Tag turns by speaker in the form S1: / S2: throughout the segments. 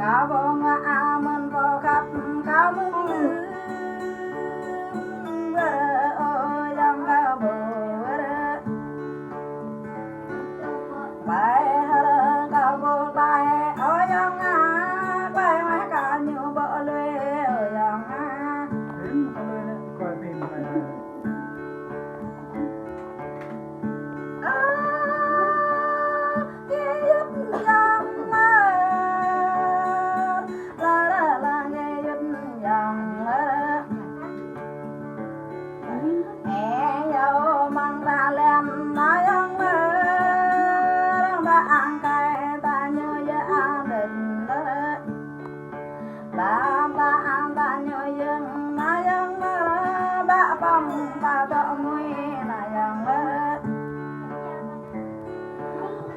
S1: cao vô ngã mình vô khắp cao mừng ơi dòng cao bồ bài hơ cao bồ bài ơi dòng ngã bài mai cả nhiều bờ lê ơi dòng ngã
S2: coi phim này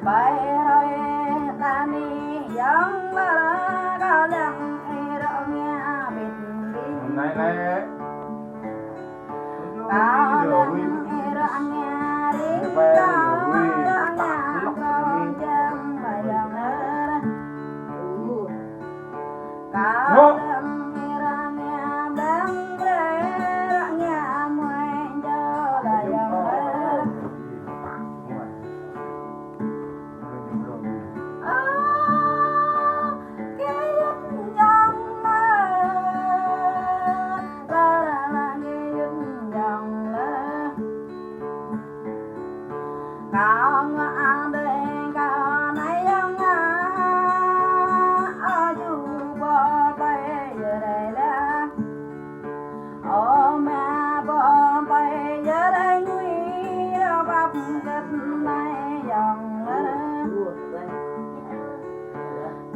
S1: bài rồi ta đi giống là cao lăng rộng nghe bình bình
S2: này này
S1: cao lăng rộng nghe đi cao lăng con chân và dòng cao lăng rộng nghe đắng rộng nghe mùi cho là dòng cao ngã đây cao này dòng ở dù bỏ tay giờ đây là ô mẹ bỏ tay giờ đây nguy đâu bắp kết này dòng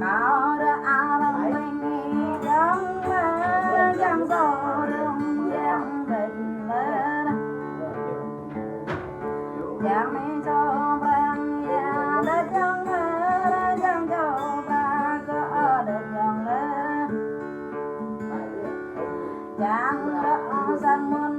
S1: cao đã lòng mình dòng chẳng gió đường giang bình chẳng mấy cho bằng nhà đất dòng chẳng cho ba có đất dòng chẳng đỡ sang muôn